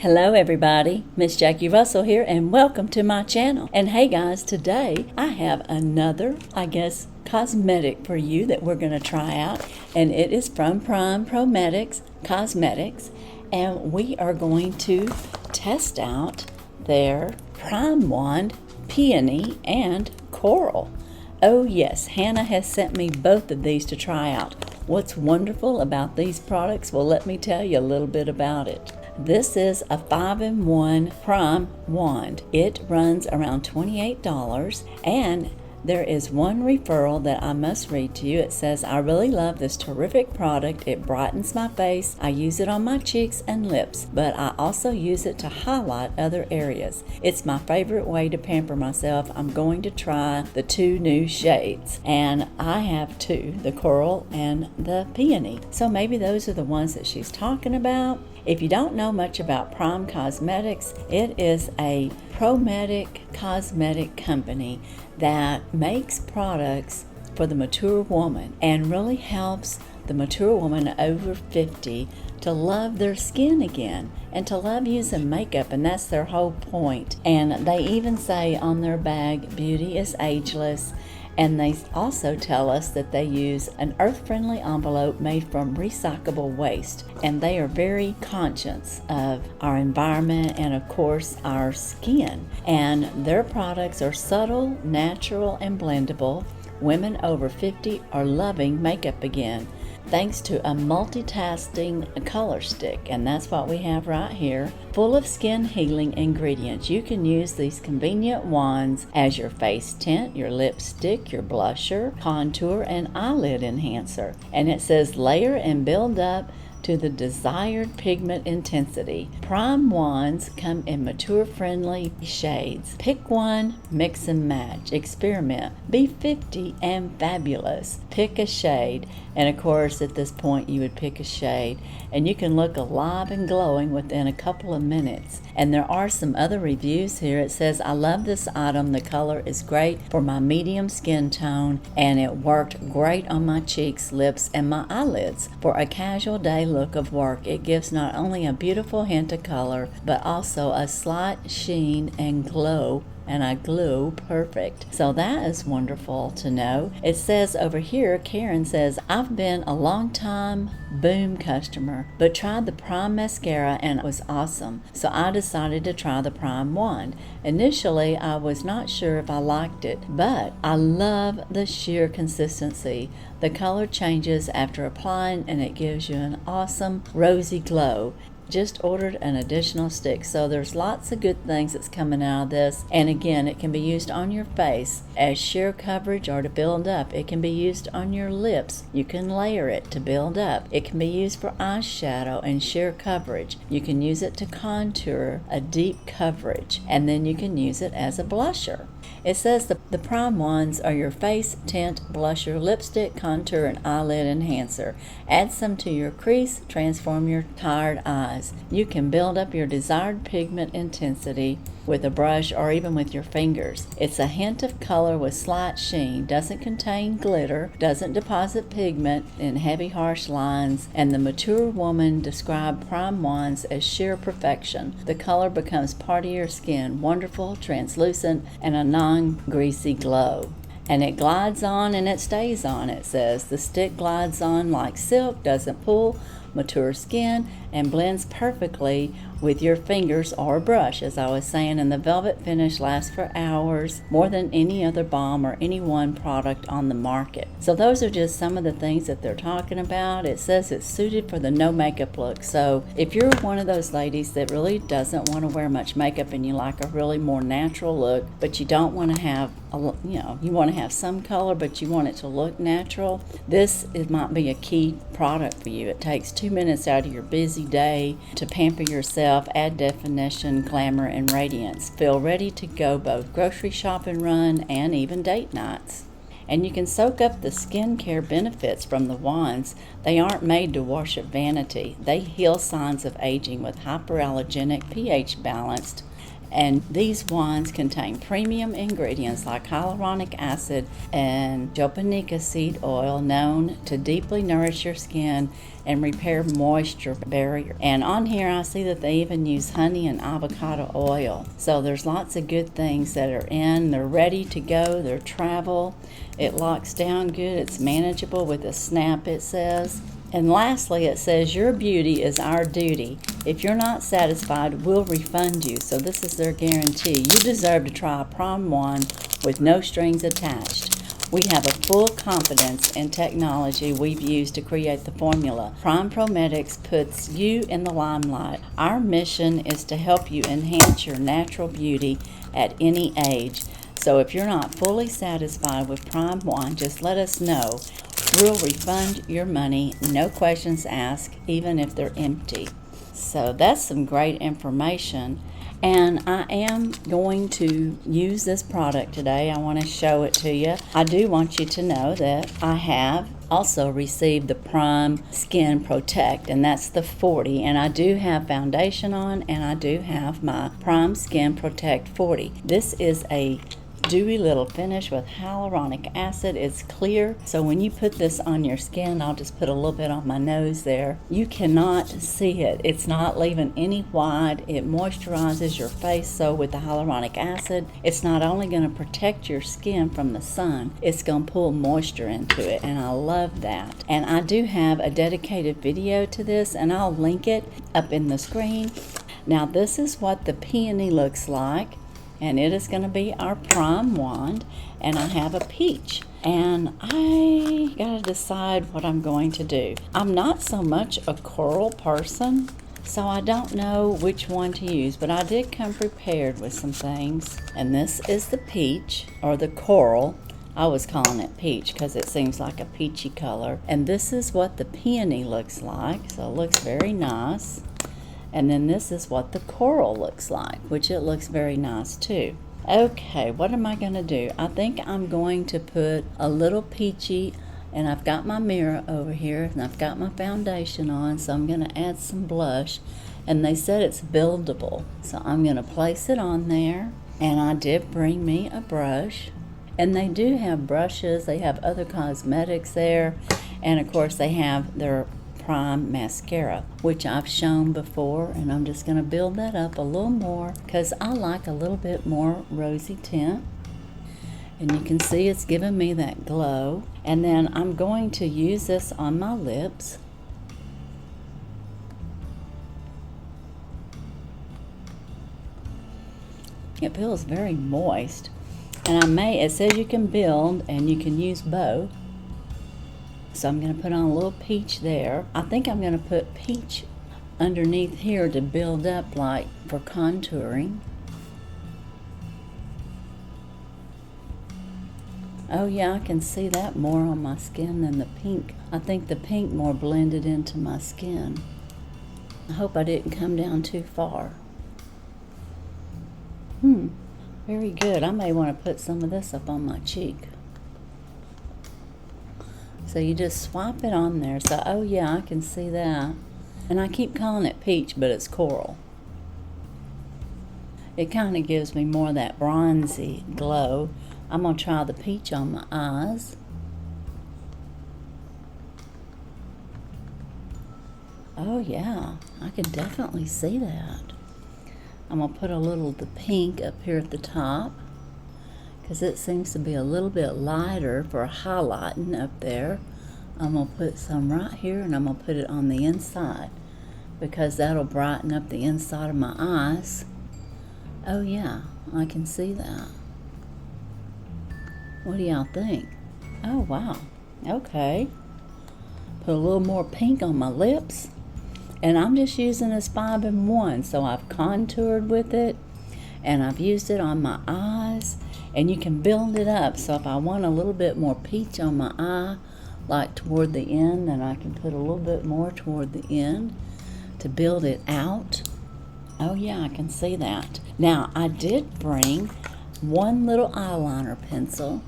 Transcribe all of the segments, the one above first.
Hello everybody, Miss Jackie Russell here and welcome to my channel. And hey guys, today I have another, cosmetic for you that we're going to try out. And it is from Prometics Cosmetics. And we are going to test out their Primewand Peony and Coral. Oh yes, Hannah has sent me both of these to try out. What's wonderful about these products? Well, let me tell you a little bit about it. This is a 5-in-1 Primewand. It runs around $28, and there is one referral that I must read to you. It says, I really love this terrific product. It brightens my face. I use it on my cheeks and lips, but I also use it to highlight other areas. It's my favorite way to pamper myself. I'm going to try the two new shades, and I have two, the Coral and the Peony. So maybe those are the ones that she's talking about. If you don't know much about Prime Cosmetics, it is a Prometics cosmetic company that makes products for the mature woman and really helps the mature woman over 50 to love their skin again and to love using makeup, and that's their whole point. And they even say on their bag, beauty is ageless. And they also tell us that they use an earth-friendly envelope made from recyclable waste. And they are very conscious of our environment and, of course, our skin. And their products are subtle, natural, and blendable. Women over 50 are loving makeup again, thanks to a multitasking color stick, and that's what we have right here, full of skin healing ingredients. You can use these convenient wands as your face tint, your lipstick, your blusher, contour, and eyelid enhancer. And it says layer and build up to the desired pigment intensity. Primewand's come in mature-friendly shades. Pick one, mix and match. Experiment. Be 50 and fabulous. Pick a shade. And of course, at this point, you would pick a shade. And you can look alive and glowing within a couple of minutes. And there are some other reviews here. It says, I love this item. The color is great for my medium skin tone. And it worked great on my cheeks, lips, and my eyelids. For a casual day look of work, it gives not only a beautiful hint of color, but also a slight sheen and glow, and I glow perfect. So that is wonderful to know. It says over here, Karen says, I've been a long time Boom customer, but tried the Prime mascara and it was awesome. So I decided to try the Primewand. Initially, I was not sure if I liked it, but I love the sheer consistency. The color changes after applying and it gives you an awesome rosy glow. Just ordered an additional stick, so there's lots of good things that's coming out of this. And again, it can be used on your face as sheer coverage or to build up. It can be used on your lips. You can layer it to build up. It can be used for eyeshadow and sheer coverage. You can use it to contour a deep coverage, and then you can use it as a blusher. It says the Primewands are your face tint, blusher, lipstick, contour, and eyelid enhancer. Add some to your crease, transform your tired eyes. You can build up your desired pigment intensity with a brush or even with your fingers. It's a hint of color with slight sheen, doesn't contain glitter, doesn't deposit pigment in heavy harsh lines, and the mature woman described Primewands as sheer perfection. The color becomes part of your skin, wonderful, translucent, and a non-greasy glow. And it glides on and it stays on, it says. The stick glides on like silk, doesn't pull, mature skin, and blends perfectly with your fingers or brush, as I was saying, and the velvet finish lasts for hours, more than any other balm or any one product on the market. So those are just some of the things that they're talking about. It says it's suited for the no makeup look. So if you're one of those ladies that really doesn't want to wear much makeup and you like a really more natural look, but you don't want to have you want to have some color, but you want it to look natural, it might be a key product for you. It takes 2 minutes out of your busy day to pamper yourself, add definition, glamour, and radiance. Feel ready to go both grocery shopping run and even date nights. And you can soak up the skincare benefits from the wands. They aren't made to worship vanity. They heal signs of aging with hyperallergenic, pH balanced, And these wands contain premium ingredients like hyaluronic acid and japonica seed oil, known to deeply nourish your skin and repair moisture barrier. And on here I see that they even use honey and avocado oil. So there's lots of good things that are in. They're ready to go. They're travel. It locks down good. It's manageable with a snap, it says. And lastly, it says, your beauty is our duty. If you're not satisfied, we'll refund you. So this is their guarantee. You deserve to try a Primewand with no strings attached. We have a full confidence in technology we've used to create the formula. Prometics puts you in the limelight. Our mission is to help you enhance your natural beauty at any age. So if you're not fully satisfied with Primewand, just let us know. We'll refund your money, no questions asked, even if they're empty. So that's some great information. And I am going to use this product today. I want to show it to you. I do want you to know that I have also received the Prime Skin Protect, and that's the 40. And I do have foundation on, and I do have my Prime Skin Protect 40. This is a dewy little finish with hyaluronic acid. It's clear, so when you put this on your skin, I'll just put a little bit on my nose there, you cannot see it. It's not leaving any white. It moisturizes your face. So with the hyaluronic acid, it's not only going to protect your skin from the sun, it's going to pull moisture into it, and I love that. And I do have a dedicated video to this, and I'll link it up in the screen. Now this is what the peony looks like, and it is going to be our Primewand, and I have a peach, and I gotta decide what I'm going to do. I'm not so much a coral person, so I don't know which one to use, but I did come prepared with some things. And this is the peach, or the coral. I was calling it peach because it seems like a peachy color. And this is what the peony looks like, so it looks very nice. And then this is what the coral looks like, which it looks very nice too. Okay, what am I going to do? I think I'm going to put a little peachy, and I've got my mirror over here, and I've got my foundation on, so I'm going to add some blush. And they said it's buildable, so I'm going to place it on there. And I did bring me a brush. And they do have brushes. They have other cosmetics there. And of course they have their Prime mascara, which I've shown before, and I'm just going to build that up a little more because I like a little bit more rosy tint. And you can see it's giving me that glow. And then I'm going to use this on my lips. It feels very moist. And it says you can build and you can use both. So I'm going to put on a little peach there. I think I'm going to put peach underneath here to build up, like for contouring. Oh yeah, I can see that more on my skin than the pink. I think the pink more blended into my skin. I hope I didn't come down too far. Very good. I may want to put some of this up on my cheek. So you just swap it on there. So, oh yeah, I can see that. And I keep calling it peach, but it's coral. It kind of gives me more of that bronzy glow. I'm going to try the peach on my eyes. Oh yeah, I can definitely see that. I'm going to put a little of the pink up here at the top, because it seems to be a little bit lighter for highlighting up there. I'm going to put some right here, and I'm going to put it on the inside because that'll brighten up the inside of my eyes. Oh yeah, I can see that. What do y'all think? Oh wow, okay. Put a little more pink on my lips, and I'm just using this 5-in-1, so I've contoured with it, and I've used it on my eyes. And you can build it up, so if I want a little bit more peach on my eye, like toward the end, then I can put a little bit more toward the end to build it out. Oh yeah, I can see that. Now, I did bring one little eyeliner pencil,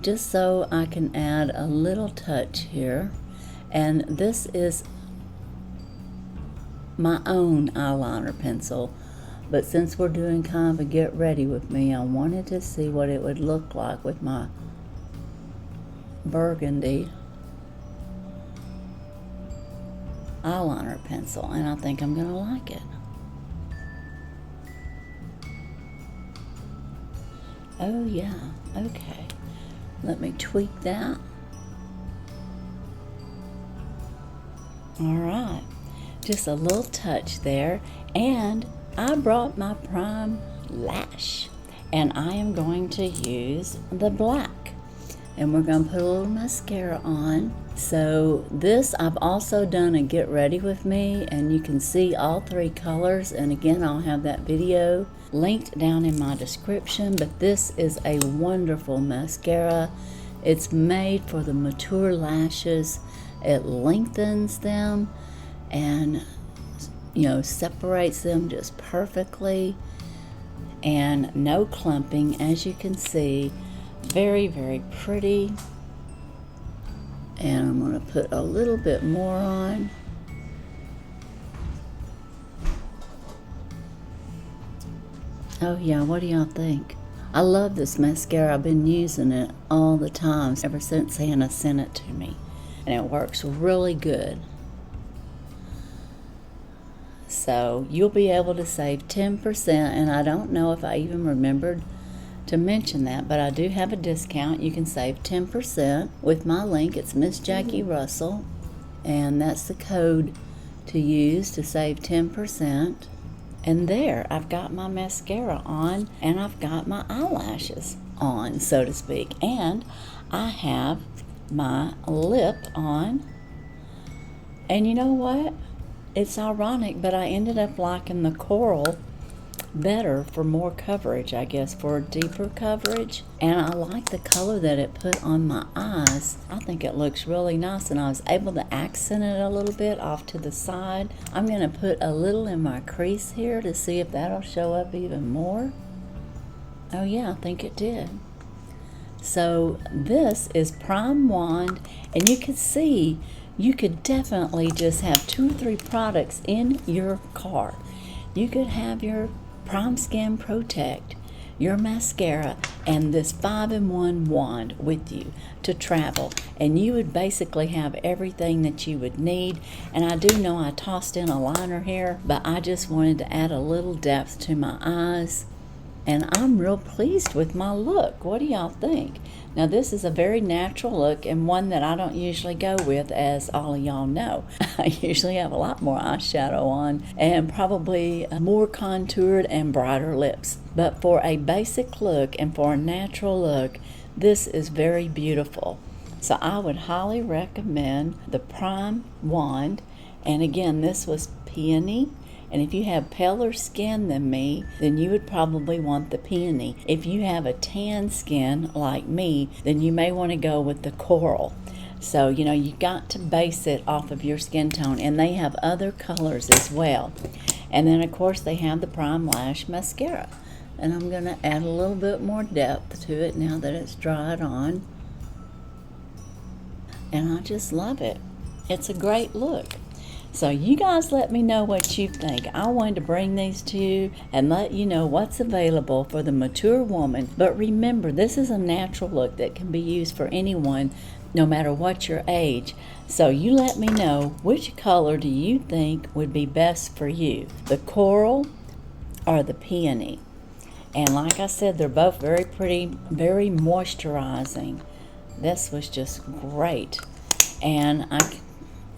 just so I can add a little touch here. And this is my own eyeliner pencil. But since we're doing kind of a get ready with me, I wanted to see what it would look like with my burgundy eyeliner pencil, and I think I'm going to like it. Oh yeah, okay. Let me tweak that. Alright, just a little touch there, and I brought my Prime Lash, and I am going to use the black, and we're going to put a little mascara on. So this, I've also done a get ready with me, and you can see all three colors, and again I'll have that video linked down in my description. But this is a wonderful mascara. It's made for the mature lashes. It lengthens them and, you know, separates them just perfectly, and no clumping, as you can see. Very, very pretty. And I'm going to put a little bit more on. Oh yeah, what do y'all think? I love this mascara. I've been using it all the time ever since Hannah sent it to me, and it works really good. So you'll be able to save 10%, and I don't know if I even remembered to mention that, but I do have a discount. You can save 10% with my link. It's missjackierussell, and that's the code to use to save 10%. And there, I've got my mascara on, and I've got my eyelashes on, so to speak, and I have my lip on. And you know what? It's ironic, but I ended up liking the coral better for more coverage, I guess, for deeper coverage. And I like the color that it put on my eyes. I think it looks really nice, and I was able to accent it a little bit off to the side. I'm going to put a little in my crease here to see if that'll show up even more. Oh yeah, I think it did. So this is Primewand, and you can see you could definitely just have 2 or 3 products in your cart. You could have your PrimeSkin Protect, your mascara, and this 5-in-1 wand with you to travel, and you would basically have everything that you would need. And I do know I tossed in a liner here, but I just wanted to add a little depth to my eyes, and I'm real pleased with my look. What do y'all think? Now this is a very natural look, and one that I don't usually go with, as all of y'all know. I usually have a lot more eyeshadow on and probably more contoured and brighter lips. But for a basic look and for a natural look, this is very beautiful. So I would highly recommend the Primewand. And again, this was peony. And if you have paler skin than me, then you would probably want the peony. If you have a tan skin like me, then you may want to go with the coral. So, you know, you got to base it off of your skin tone. And they have other colors as well. And then, of course, they have the Prime Lash Mascara. And I'm going to add a little bit more depth to it now that it's dried on. And I just love it. It's a great look. So you guys let me know what you think. I wanted to bring these to you and let you know what's available for the mature woman. But remember, this is a natural look that can be used for anyone, no matter what your age. So you let me know, which color do you think would be best for you? The coral or the peony? And like I said, they're both very pretty, very moisturizing. This was just great. And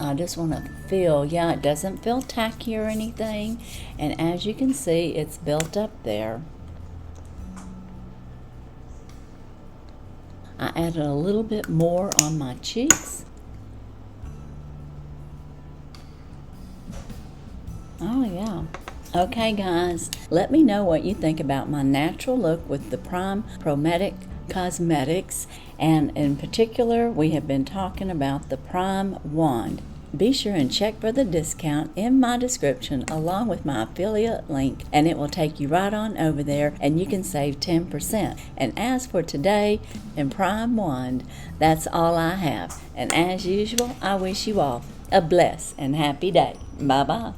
I just want to feel, yeah, it doesn't feel tacky or anything. And as you can see, it's built up there. I added a little bit more on my cheeks. Oh, yeah. Okay, guys, let me know what you think about my natural look with the Prometics cosmetics, and in particular we have been talking about the Primewand. Be sure and check for the discount in my description along with my affiliate link, and it will take you right on over there and you can save 10%. And as for today in Primewand, that's all I have. And as usual, I wish you all a blessed and happy day. Bye bye.